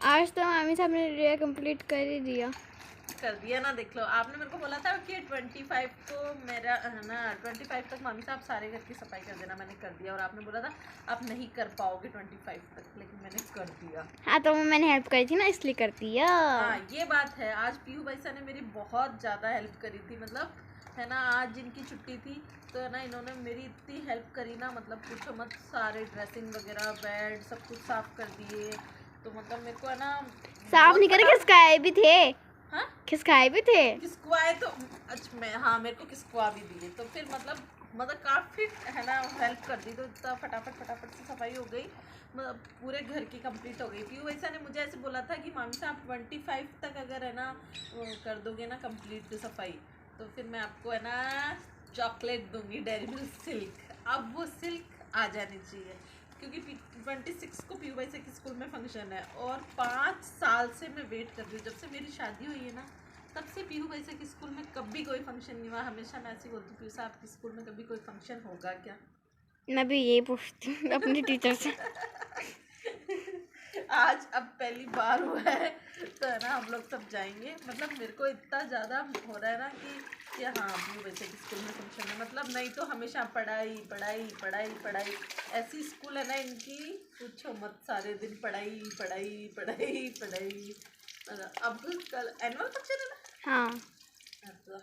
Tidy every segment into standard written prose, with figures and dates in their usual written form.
आज तो मामी साहब ने डे कंप्लीट कर ही दिया ना। देख लो, आपने मेरे को बोला था कि 25 को मेरा है ना 25 तक मामी साहब सारे घर की सफाई कर देना। मैंने कर दिया। और आपने बोला था आप नहीं कर पाओगे 25 तक, लेकिन मैंने कर दिया। हाँ तो मैंने हेल्प करी थी ना, इसलिए कर दिया। हाँ ये बात है। आज पीयू भैया ने मेरी बहुत ज़्यादा हेल्प करी थी, मतलब है ना। आज जिनकी छुट्टी थी तो है ना, इन्होंने मेरी इतनी हेल्प करी ना, मतलब पूछो मत। सारे ड्रेसिंग वगैरह, बेड सब कुछ साफ कर दिए। तो मतलब मेरे को है ना साफ नहीं करे, खिसकाए भी थे। हाँ खिसकाए भी थे। किसकुआए तो अच्छा, मैं हाँ मेरे को किसकुआ भी दिए। तो फिर मतलब काफ़ी है ना हेल्प कर दी। तो इतना फटाफट से सफाई हो गई, मतलब पूरे घर की कंप्लीट हो गई। पीयू वैसा ने मुझे ऐसे बोला था कि मामी साहब 25 तक अगर है ना कर दोगे ना कंप्लीट सफाई, तो फिर मैं आपको है ना चॉकलेट दूंगी, डेयरी मिल्क सिल्क। अब वो सिल्क आ जानी चाहिए, क्योंकि 26 को पीयू वैसे की स्कूल में फंक्शन है। और 5 साल से मैं वेट कर रही हूँ, जब से मेरी शादी हुई है ना तब से पीयू वैसे की स्कूल में कभी कोई फंक्शन नहीं हुआ। हमेशा मैं ऐसी बोलती हूँ, पीयू साहब की स्कूल में कभी कोई फंक्शन होगा क्या? मैं भी यही पूछती हूँ अपने टीचर से। आज अब पहली बार हुआ है, तो है ना हम लोग सब जाएंगे। मतलब मेरे को इतना ज़्यादा हो रहा है ना कि हाँ पीयू वैसे की स्कूल में फंक्शन है। मतलब नहीं तो हमेशा पढ़ाई पढ़ाई पढ़ाई पढ़ाई। ऐसी स्कूल है ना इनकी, पूछो मत। सारे दिन पढ़ाई पढ़ाई पढ़ाई पढ़ाई। अब कल एनुअल फंक्शन है ना। हाँ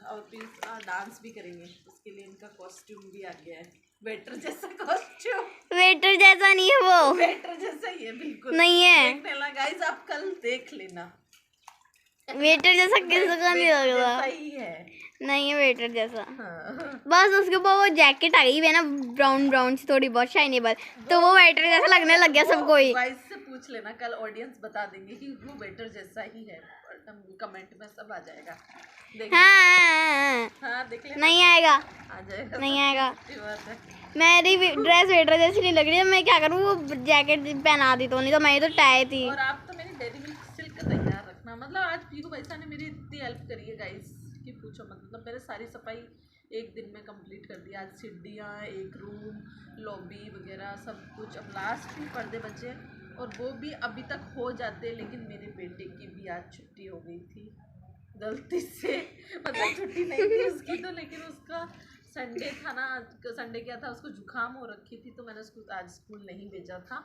और फिर डांस भी करेंगे, उसके लिए इनका कॉस्ट्यूम भी आ गया है। वेटर जैसा कॉस्ट्यूम। वेटर जैसा नहीं है वो, वेटर जैसा ही है, बिल्कुल नहीं है। देख लेना गाइस, आप कल देख लेना। वेटर जैसा किसका नहीं लग रहा। जैसा ही है, नहीं है वेटर जैसा। हाँ। बस उसके ऊपर वो जैकेट आ गई है ना, ब्राउन ब्राउन सी थोड़ी बहुत शाइनी, बस तो वो वेटर जैसा लगने लग गया सबको ही। गाइस से पूछ लेना, कल ऑडियंस बता देंगे कि वो वेटर जैसा ही है। कमेंट में सब आ जाएगा। हाँ देख लेना। नहीं आएगा, आ जाएगा, नहीं आएगा। बात है। मेरी ड्रेस वेटर जैसी नहीं लग रही है। मैं क्या करूँ, वो जैकेट पहना दी तो, नहीं तो मैं तो टाई थी। और आप तो मेरी डेयरी मिल्क सिल्क तैयार रखना। मतलब आज पीयू भैया ने मेरी इतनी हेल्प करी है गाइस कि पूछो मतलब मेरे सारी सफाई एक दिन में कंप्लीट कर दी। आज सीढ़ियाँ, एक रूम, लॉबी वगैरह सब कुछ। अब लास्ट भी पर्दे बचे और वो भी अभी तक हो जाते, लेकिन मेरे बेटे की भी आज छुट्टी हो गई थी गलती से। मतलब छुट्टी नहीं थी उसकी तो, लेकिन उसका संडे था ना। संडे क्या था, उसको जुकाम हो रखी थी, तो मैंने उसको आज स्कूल नहीं भेजा था।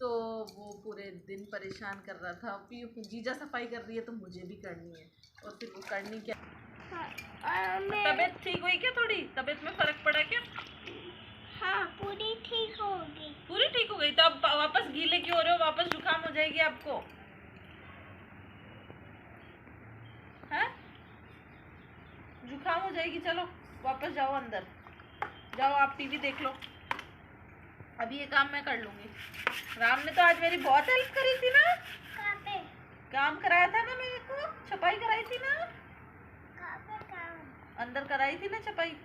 तो वो पूरे दिन परेशान कर रहा था। फिर जीजा सफाई कर रही है तो मुझे भी करनी है। और फिर वो करनी क्या, तबीयत ठीक हुई क्या? थोड़ी तबीयत में फर्क पड़ा क्या? हाँ पूरी ठीक होगी। पूरी ठीक हो गई तो अब वापस गीले क्यों हो रहे हो? वापस जुकाम हो जाएगी आपको। है जुकाम हो जाएगी। चलो वापस जाओ अंदर, जाओ आप टीवी देख लो। अभी ये काम मैं कर लूंगी। राम ने तो आज मेरी बहुत हेल्प करी थी ना। कहाँ पे? काम कराया था ना मेरे को, छपाई कराई थी ना। कहाँ पे काम? अंदर कराई थी ना छपाई।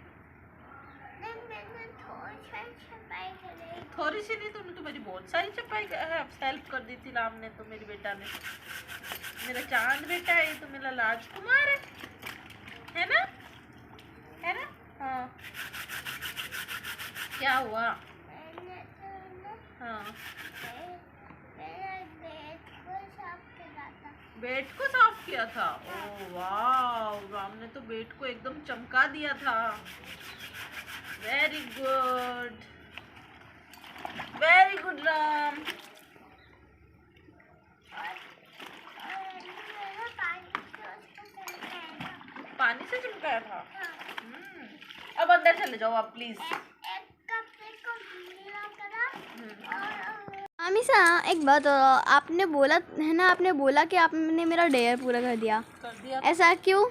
थोड़ी सी नहीं, तुमने तो मेरी बहुत सारी छपाई हेल्प कर दी थी। राम ने तो, मेरी बेटा ने, मेरा चांद बेटा है, तो मेरा राजकुमार है ना, है ना। हाँ क्या हुआ? हाँ बेड को साफ किया था। ओह वाह, राम ने तो बेड को एकदम चमका दिया था। Very good, very good Ram. पानी से चमकाया था। अब अंदर चले जाओ आप प्लीज। मामी सा एक बात, आपने बोला है ना, आपने बोला कि आपने मेरा डेयर पूरा कर दिया। ऐसा क्यों?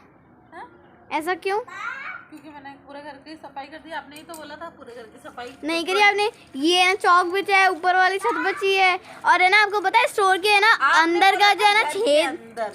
हा? ऐसा क्यों? क्योंकि मैंने पूरे घर की सफाई कर दी। आपने ही तो बोला था पूरे घर की सफाई नहीं करी आपने। ये ना चौक बचा है, ऊपर वाली छत बची है, और है ना आपको पता है स्टोर के है ना अंदर का जो है ना छेद, अंदर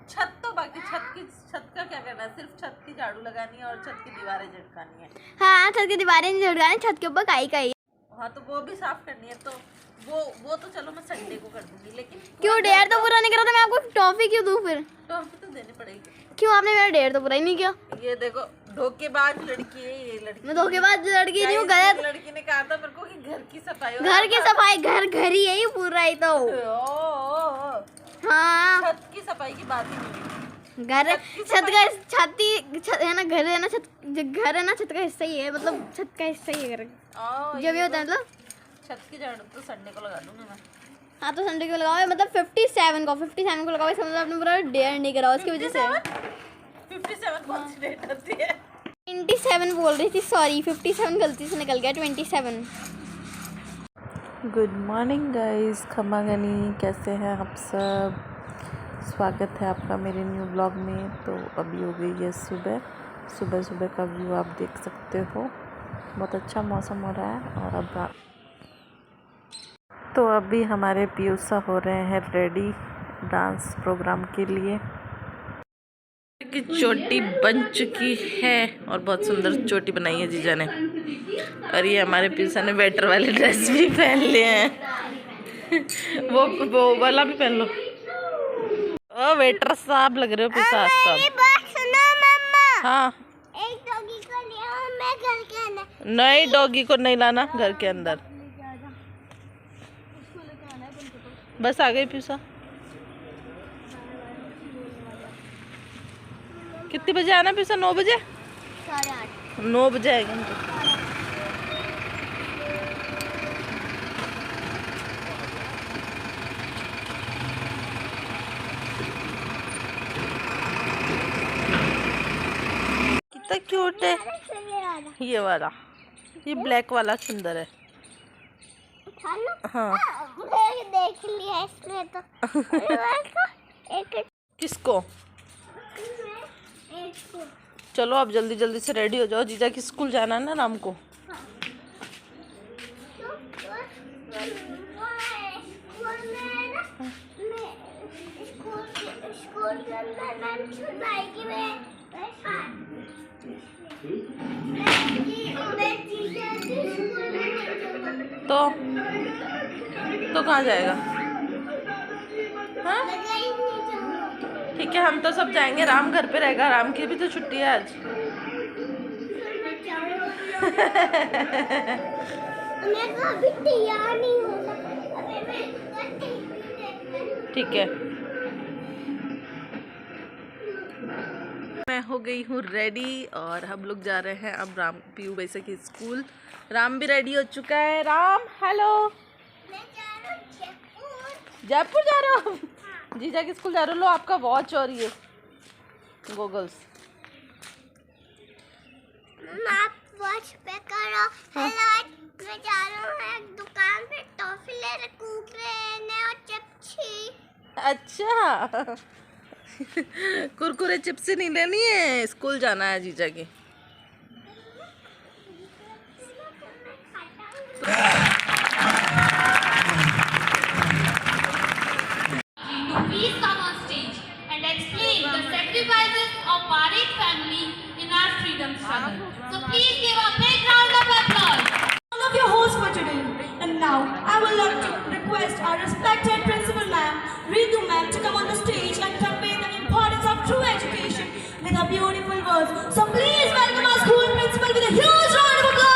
छत तो बाकी छत का क्या करना है? सिर्फ छत की झाड़ू लगानी है और छत की दीवारें झटकानी है। हाँ छत की दीवारें नहीं झटकानी, छत के ऊपर काई। हाँ तो वो भी साफ करनी है। तो वो तो चलो मैं संडे को कर दूंगी, लेकिन क्यों डेयर तो पूरा नहीं करा था? मैं आपको टॉफी क्यों दूं फिर? टॉफी तो देनी पड़ेगी। क्यों? आपने मेरा डेयर तो पूरा ही नहीं किया। ये देखो धोखेबाज लड़की है ये लड़की। मैं धोखेबाज लड़की नहीं हूँ, गलत। लड़की ने कहा था मेरे को कि घर की सफाई, घर की सफाई घर ही है ये पूरा ही तो। छत की सफाई की बात ही नहीं। घर छत का है ना, घर है ना, घर है ना, छत का हिस्सा ही है, मतलब छत का हिस्सा ही है घर, जो भी होता है मतलब। छत की झाड़ू तो संडे को लगा दूंगी मैं। हाँ तो संडे को लगाओ, मतलब 57 को लगाओ, इसका मतलब आपने पूरा डेयर नहीं करा उसकी वजह से। 57 कौन सी डेट होती है? 27 बोल रही थी, सॉरी 57 गलती से निकल गया, 27। गुड मॉर्निंग गाइस, खमा गनी, कैसे हैं आप सब? स्वागत है आपका मेरे न्यू ब्लॉग में। तो अभी हो गई है सुबह का व्यू आप देख सकते हो। बहुत अच्छा मौसम हो रहा है। और तो अभी हमारे पीयूषा हो रहे हैं रेडी डांस प्रोग्राम के लिए। की चोटी बन चुकी है और बहुत सुंदर चोटी बनाई है जीजा ने। और ये हमारे पीयूषा ने वेटर वाले ड्रेस भी पहन लिए हैं। वो वाला भी पहन लो। ओ वेटर साहब लग रहे हो पीयूषा साहब। हाँ, एक डॉगी को ले आओ, मैं घर के अंदर। नहीं, डॉगी को नहीं लाना घर के अंदर। बस आ गई पीयूषा। कितने बजे आना पीयूषा? 9 बजे? 8:30। 9 बजे आएगा हम तो। कितना क्यूट है ये वाला। ये ब्लैक वाला सुंदर है। हाँ देख लिया इसने तो। किसको? चलो अब जल्दी जल्दी से रेडी हो जाओ, जीजा की स्कूल जाना है ना राम को। तो कहाँ जाएगा? हाँ ठीक है, हम तो सब जाएंगे, राम घर पे रहेगा। राम की भी तो छुट्टी है आज। ठीक है, मैं हो गई हूँ रेडी और हम लोग जा रहे हैं अब राम पीयू वैसे की स्कूल। राम भी रेडी हो चुका है। राम हेलो। जयपुर जा रहे हो? जीजा की स्कूल जा रहे हो। लो आपका वॉच और ये गॉगल्स। आप वॉच पे करो। हेलो, मैं जा रहा हूँ एक दुकान पे टॉफी लेने, कुरकुरे और चिप्स। अच्छा कुरकुरे चिप्स नहीं लेनी है, स्कूल जाना है जीजा की। Please come on stage and explain the sacrifices of Parikh family in our freedom struggle. So please give a big round of applause. All of your hosts for today. And now I would like to request our respected principal ma'am, Ritu ma'am, to come on the stage and convey the importance of true education with her beautiful words. So please welcome our school principal with a huge round of applause.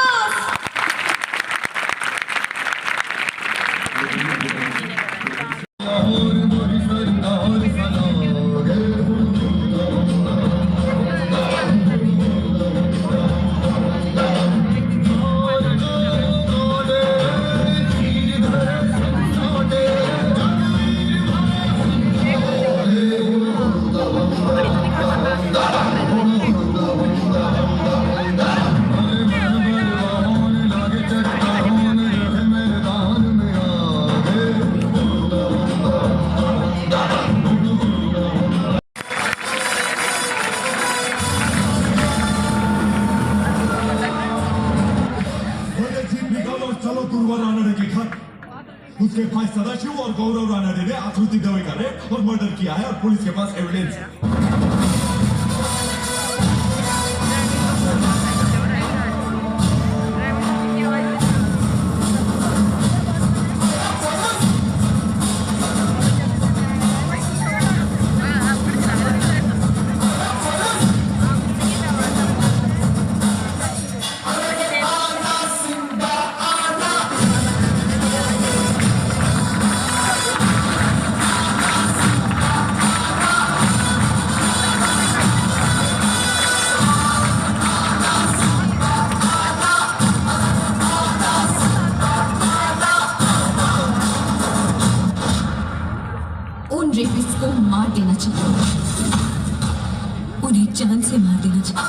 उसके भाई सदाशिव और गौरव रानडे ने आत्महत्या दवाई करे और murder किया है और पुलिस के पास एविडेंस है। उन रेपिस्ट को मार देना चाहिए, उन्हें जान से मार देना चाहिए।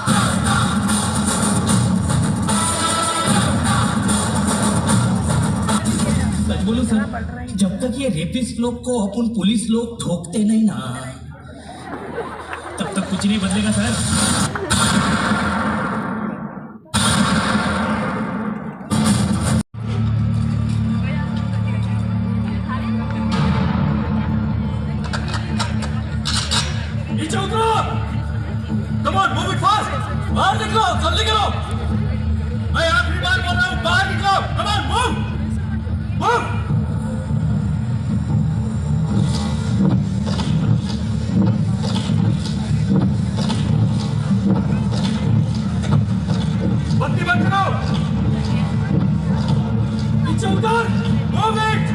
सच बोलूं सर, जब तक ये रेपिस्ट लोग को अपन पुलिस लोग ठोकते नहीं ना, तब तक कुछ नहीं बदलेगा सर। नीचे उतरो। Come on, move it fast. बाहर निकलो, जल्दी करो। मैं आखिरी बार बोल रहा हूँ, बाहर निकलो। Come on, move move. बत्ती बंद करो। नीचे उतर, मूव इट।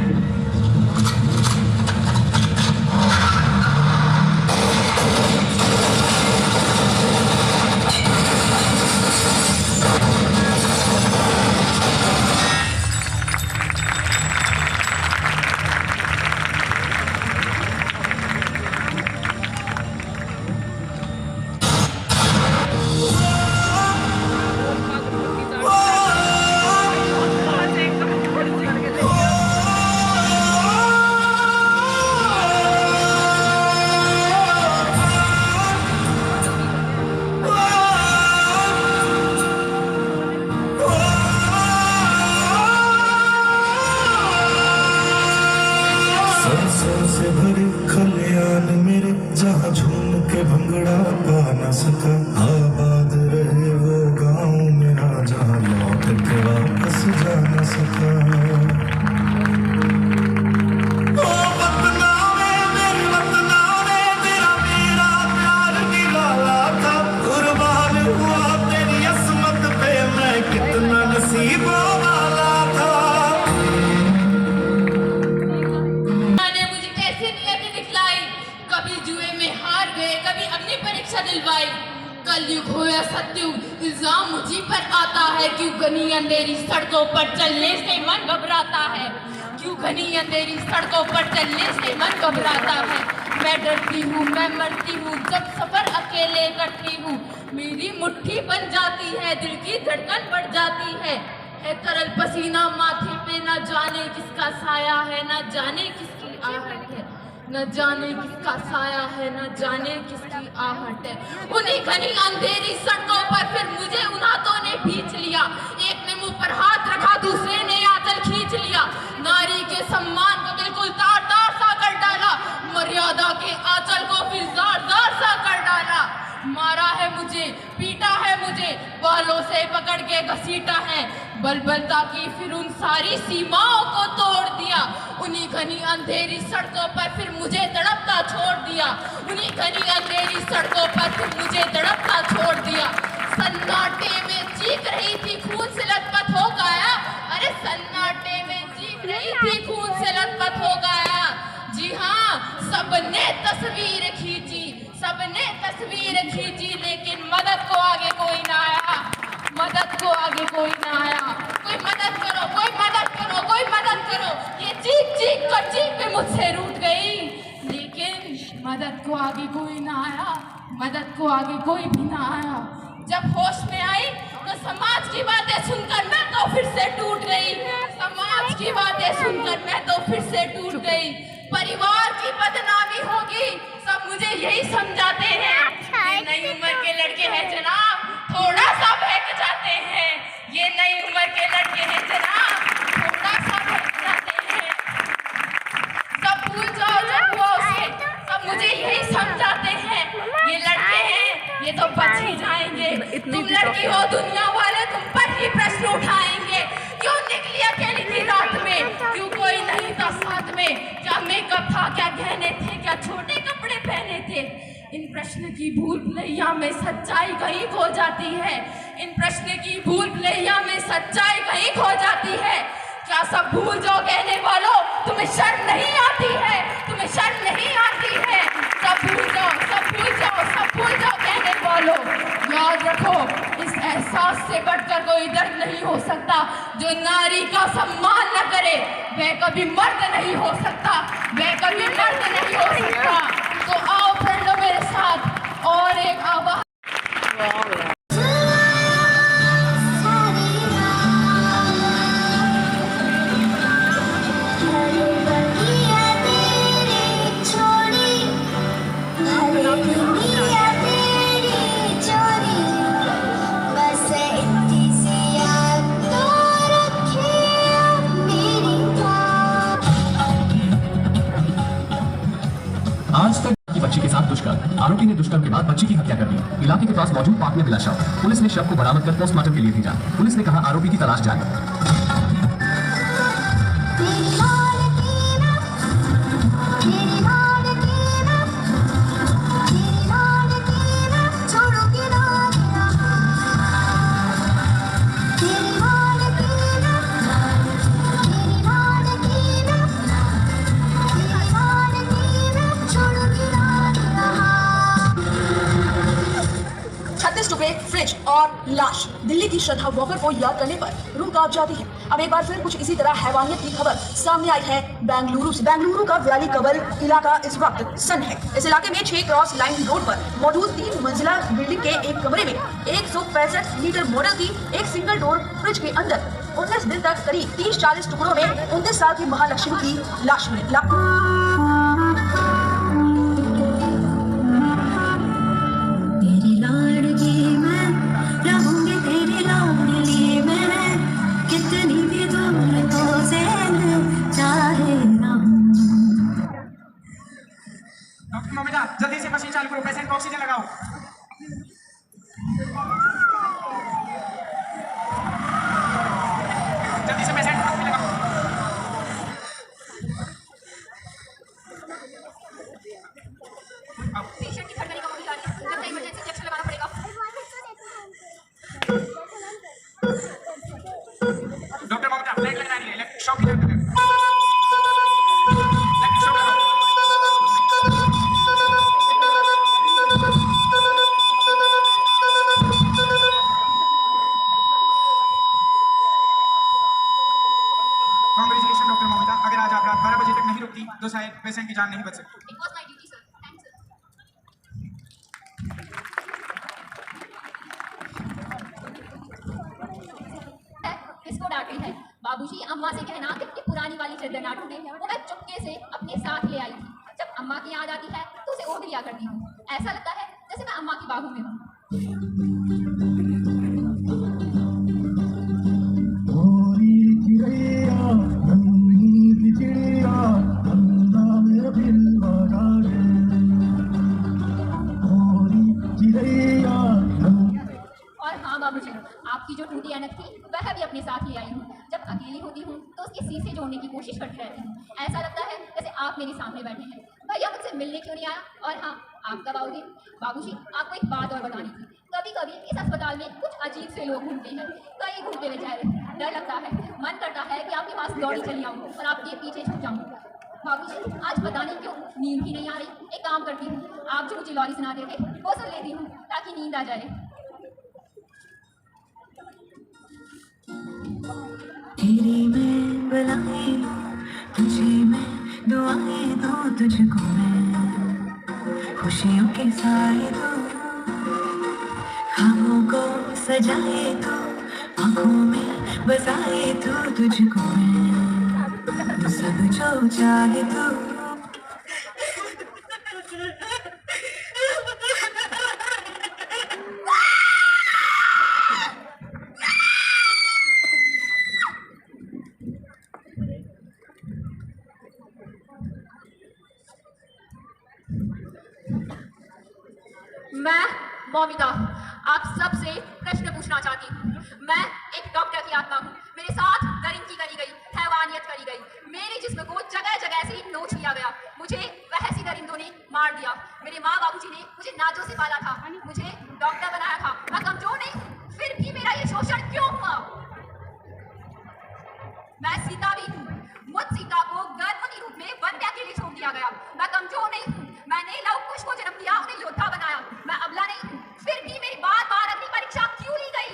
सरसों से भरे खलियान मेरे, जहाँ झूम के भंगड़ा पा न सका। आबाद रहे वो गाँव मेरा, जहाँ लौट के वापस जा न सका। ओ वतनावे मेरे वतनावे, तेरा मेरा प्यार निराला था। कुर्बान हुआ तेरी असमत पे, मैं कितना नसीबों वाला था। कभी जुए में हार गए, कभी अग्नि परीक्षा दिलवाई। कलयुग हो या सतयुग, इल्जाम मुझी पर आता है। क्यों घनी अंधेरी सड़कों पर चलने से मन घबराता है, क्यों घनी अंधेरी सड़कों पर चलने से मन घबराता है। मैं डरती हूँ, मैं मरती हूँ, जब सफर अकेले करती हूँ। मेरी मुट्ठी बन जाती है, दिल की धड़कन बढ़ जाती है तरल पसीना माथे पे, न जाने किसका साया है, न जाने किसकी आहट है। न जाने किसका साया है, न जाने किसकी आहट है। उन्हीं घनी अंधेरी सड़कों पर फिर मुझे उन हाथों ने खींच लिया। एक ने मुंह पर हाथ रखा, दूसरे ने आंचल खींच लिया। नारी के सम्मान को बिल्कुल तार तार सा कर डाला, मर्यादा के आंचल को फिर जार जार सा कर डाला। मारा है मुझे, पीटा है मुझे, बालों से पकड़ के घसीटा है। बलबलता की फिर उन सारी सीमाओं को तोड़ दिया। उन्हीं घनी अंधेरी सड़कों पर फिर मुझे तड़पता छोड़ दिया। उन्हीं घनी अंधेरी सड़कों पर फिर मुझे तड़पता छोड़ दिया। सन्नाटे में चीख रही थी, खून से लथपथ हो गया। अरे सन्नाटे में चीख रही थी, खून से लथपथ हो गया। जी हाँ, सबने तस्वीर खींची, सबने तस्वीर खींची, लेकिन मदद को आगे कोई ना आया। मदद को आगे कोई ना आया। कोई मदद करो, कोई मदद करो, कोई मदद करो। ये चीख चीख कर चीख पे मुझसे रूठ गई, लेकिन मदद को आगे कोई ना आया। मदद को आगे कोई भी ना आया। जब होश में आई तो समाज की बातें सुनकर मैं तो फिर से टूट गई। समाज की बातें सुनकर मैं तो फिर से टूट गई। परिवार की बदनामी होगी, सब मुझे यही समझाते हैं। ये नई उम्र के लड़के हैं जनाब, थोड़ा सा बहक जाते हैं। ये नई उम्र के लड़के हैं जनाब, थोड़ा सा बहक जाते हैं। सब भूल जाओ जो हुआ उसे, सब मुझे यही समझाते हैं। ये लड़के हैं, ये तो बच ही जाएंगे। तुम लड़की हो, दुनिया वाले तुम पर ही प्रश्न उठाएंगे। क्यों निकली अकेली थी रात में, क्यों कोई नहीं था साथ में? क्या मेकअप था, क्या गहने थे, क्या छोटे कपड़े पहने थे? इन प्रश्न की भूल भुलैया में सच्चाई कहीं खो जाती है। इन प्रश्न की भूल भुलैया में सच्चाई कहीं खो जाती है। क्या सब भूल जाओ कहने वालों, तुम्हें शर्म नहीं आती है? तुम्हें शर्म नहीं आती है? सब भूल जाओ, सब भूल जाओ, सब भूल जाओ कहने वालों। याद रखो, इस एहसास इतिहास से बढ़कर कोई दर्द नहीं हो सकता। जो नारी का सम्मान न करे वह कभी मर्द नहीं हो सकता, वह कभी मर्द नहीं हो सकता। तो आओ फ्रेंडों मेरे साथ और एक आवाज। आज तक की बच्ची के साथ दुष्कर्म, आरोपी ने दुष्कर्म के बाद बच्ची की हत्या कर दी। इलाके के पास मौजूद पार्क में मिला शव। पुलिस ने शव को बरामद कर पोस्टमार्टम के लिए भेजा। पुलिस ने कहा आरोपी की तलाश जारी। फ्रिज और लाश। दिल्ली की श्रद्धा वॉकर को याद करने पर रूह कांप जाती है। अब एक बार फिर कुछ इसी तरह हैवानियत की खबर सामने आई है बेंगलुरु से। बेंगलुरु का व्याली कबल इलाका इस वक्त सन है। इस इलाके में 6 क्रॉस लाइन रोड पर मौजूद 3 मंजिला बिल्डिंग के एक कमरे में 165 लीटर मॉडल की एक सिंगल डोर फ्रिज के अंदर 19 दिन तक करीब 30-40 टुकड़ों में 29 साल की महालक्ष्मी की लाश मिली। डॉक्टर ममिता, जल्दी से मशीन चालू करो, पेशेंट को ऑक्सीजन लगाओ। जल्दी से पेशेंट को ऑक्सीजन लगाओ। पेशेंट की धड़कन कम हो रही है, लगता है इमरजेंसी इंजेक्शन लगाना पड़ेगा। डॉक्टर ममिता, ब्लड लग रही है, शॉक की जरूरत है। कांग्रेचुलेशन डॉक्टर ममिता, अगर आज आप रात 12 बजे तक नहीं रुकती तो शायद पेशेंट की जान नहीं बच सकती। It was my duty, sir. Thanks, sir. किसको डांट रही है? बाबूजी, अम्मा से कहना कि पुरानी वाली चादर ना टूटे। वो मैं चुपके से अपने साथ ले आई थी। जब अम्मा की याद आती है तो उसे ओढ़ लिया करती हूँ। ऐसा लगता है जैसे मैं अम्मा की बाहों में हूँ। और हाँ बाबूजी, आपकी जो टूटी ऐनक थी वह भी अपने साथ ले आई हूँ। जब अकेली होती हूँ तो उसके शीशे जोड़ने की कोशिश करती रहती हूँ। ऐसा लगता है जैसे आप मेरे सामने बैठे हैं। भैया मुझसे मिलने क्यों नहीं आया? और हाँ, आप कब आओगे? बाबूजी, आपको एक बात और बतानी थी। कभी कभी इस अस्पताल में कुछ अजीब से लोग घूमते हैं, कई घूमते हुए जा रहे हैं। डर लगता है, मन करता है कि आपके पास दौड़ी चली आऊँ और आपके पीछे छूट जाऊँ। बाबूजी, आज पता नहीं क्यों नींद ही नहीं आ रही। एक काम करती हूँ, आप जो मुझे लॉरी सुनाते थे वो सुन लेती हूँ ताकि नींद आ जाए। तेरी मैं बुलाए तुझे मैं दुआएं दो तुझको मैं खुशियों के साए दो ख्वाबों को सजाए दो आँखों में बसाए दो तुझको मैं सब जो चाहे तू मैं मौमिता आप सबसे प्रश्न पूछना चाहती हूँ। मैं एक डॉक्टर की आत्मा हूँ। मेरे साथ दरिंदगी करी गई, हैवानियत करी गई। मेरे जिस्म को जगह जगह से नोच लिया गया। मुझे वहसी दरिंदों ने मार दिया। मेरे माँ बाबूजी ने मुझे नाजों से पाला था, मुझे डॉक्टर बनाया था। मैं कमजोर नहीं, फिर भी मेरा ये शोषण क्यों हुआ? मैं सीता भी हूँ। मुझ सीता को गर्भवती रूप में वन्या के लिए छोड़ दिया गया। मैं कमजोर नहीं हूँ। मैंने लव कुश को जन्म दिया, उन्हें योद्धा बनाया। मैं अबला नहीं हूँ, फिर भी मेरी बार बार अग्नि परीक्षा क्यों ली गई?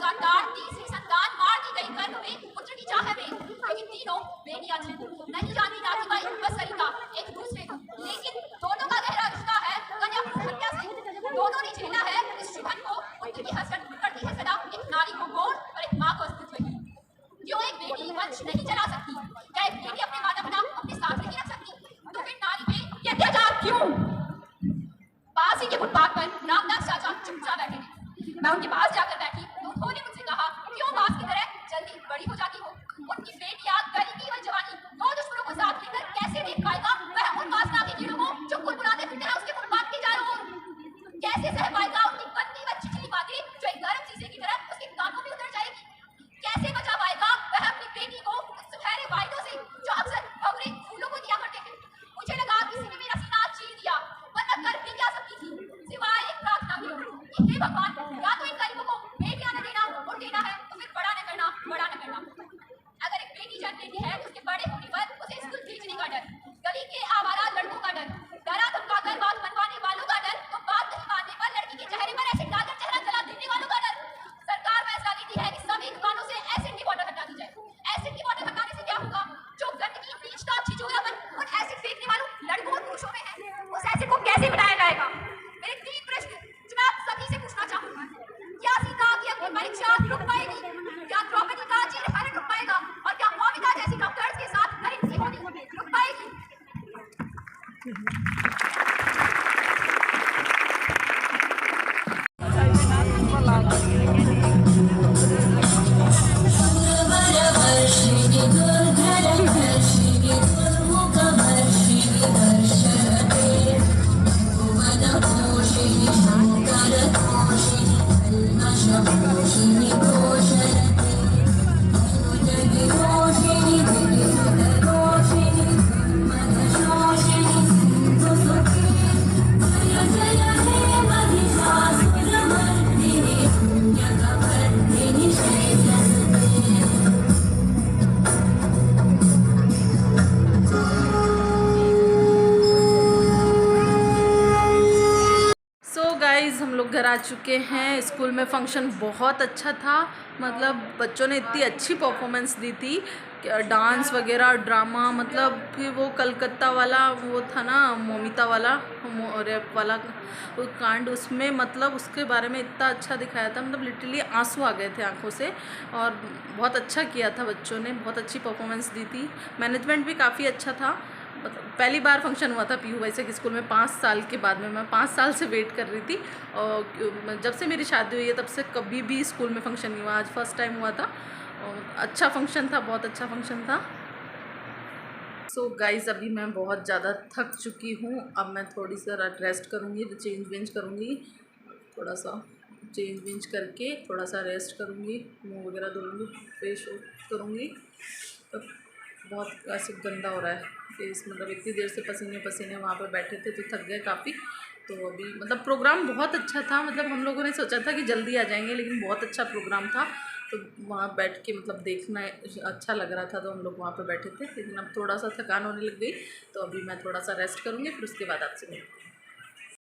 लगातार तीसरी संतान मार दी गई गर्भ में पुत्र की चाह में, लेकिन तीनों बेटियां थीं। नहीं जानती नाती बाई व सरिता एक दूसरे को, लेकिन दोनों का गहरा रिश्ता है कन्या भ्रूण हत्या से। दोनों ने झेला है इस शिकन को, उनकी हसरत करती है सदा एक नारी को गौर और एक माँ को अस्तित्व की। क्यों एक बेटी वंश नहीं चला सकती? क्या एक बेटी अपने माता पिता अपने साथ नहीं रख सकती? तो फिर नारी पे ये अत्याचार क्यों? पास ही के फुटपाथ पर रामदास चाचा चुपचाप बैठे थे। मैं उनके पास जाकर बैठी तो उन्होंने मुझसे कहा, क्यों बास की तरह जल्दी बड़ी हो जाती हो? उनकी बेटियां गरीबी और जवानी दो दुश्मनों को साथ लेकर कैसे देख पाएगा वह उन वासना के कीड़ों को जो कुनकुनाते फिरते हैं उसके फुटपाथ के चारों ओर? कैसे सह पाएगा उनकी गंदी व चिचली बातें जो एक गर्म शीशे की तरह उसके कानों में उतर जाएगी? कैसे बचा पाएगा वह अपनी बेटी को उन सुनहरे वायदों से जो अक्सर भंवरे फूलों को दिया करते थे? मुझे लगा किसी ने मेरा सीना चीर दिया, वरना कर भी क्या सकती थी सिवाय एक प्रार्थना के। हे भगवान, या तो इन गरीबों को बेटियां न देना और देना है तो फिर बड़ा न करना, बड़ा न करना। अगर एक बेटी जन्म लेती है तो उसके बड़े होने पर उसे स्कूल भेजने का डर, गली के आवारा लड़कों का डर, डरा धमकाकर बात मनवाने वालों का डर, तो बात नहीं मानने पर लड़की के चेहरे पर एसिड डालकर चेहरा जला देने वालों का डर। सरकार फैसला लेती है कि सभी दुकानों से एसिड की बोतल हटा दी जाए। एसिड की बोतल हटाने से क्या होगा? जो गंदगी, नीचता, छिछोरापन उन एसिड फेंकने वालों लड़कों और पुरुषों में है, उस एसिड को कैसे मिटाया जाएगा? मेरे 3 प्रश्न जो मैं आप सभी से पूछना चाहूंगा। क्या सीता की अपनी परीक्षा रुक पाएगी? क्या द्रौपदी का चीरहरण रुक पाएगा? और क्या मोमिका जैसी डॉक्टर्स के साथ नाइंसाफी रुक पाएगी? गाइस हम लोग घर आ चुके हैं। स्कूल में फंक्शन बहुत अच्छा था, मतलब बच्चों ने इतनी अच्छी परफॉर्मेंस दी थी, डांस वगैरह, ड्रामा, मतलब फिर वो कलकत्ता वाला वो था ना, मोमिता वाला रैप वाला वो कांड, उसमें मतलब उसके बारे में इतना अच्छा दिखाया था, मतलब लिटरली आंसू आ गए थे आंखों से। और बहुत अच्छा किया था बच्चों ने, बहुत अच्छी परफॉर्मेंस दी थी। मैनेजमेंट भी काफ़ी अच्छा था। पहली बार फंक्शन हुआ था पीहू वैसे कि स्कूल में 5 साल के बाद में। मैं 5 साल से वेट कर रही थी, और जब से मेरी शादी हुई है तब से कभी भी स्कूल में फंक्शन नहीं हुआ, आज फर्स्ट टाइम हुआ था। और अच्छा फंक्शन था, बहुत अच्छा फंक्शन था। सो गाइज़ अभी मैं बहुत ज़्यादा थक चुकी हूँ। अब मैं थोड़ी सी रेस्ट करूँगी, चेंज वेंज करूँगी, थोड़ा सा चेंज वेंज करके थोड़ा सा रेस्ट करूँगी, मुँह वगैरह धोऊँगी, फेस करूँगी। तो बहुत ऐसे गंदा हो रहा है फेस, मतलब इतनी देर से पसीने पसीने वहाँ पर बैठे थे तो थक गए काफ़ी। तो अभी मतलब प्रोग्राम बहुत अच्छा था, मतलब हम लोगों ने सोचा था कि जल्दी आ जाएंगे, लेकिन बहुत अच्छा प्रोग्राम था। तो वहाँ बैठ के मतलब देखना अच्छा लग रहा था, तो हम लोग वहाँ पर बैठे थे। लेकिन अब थोड़ा सा थकान होने लग गई, तो अभी मैं थोड़ा सा रेस्ट करूँगी, फिर उसके बाद आपसे मिलूँगी।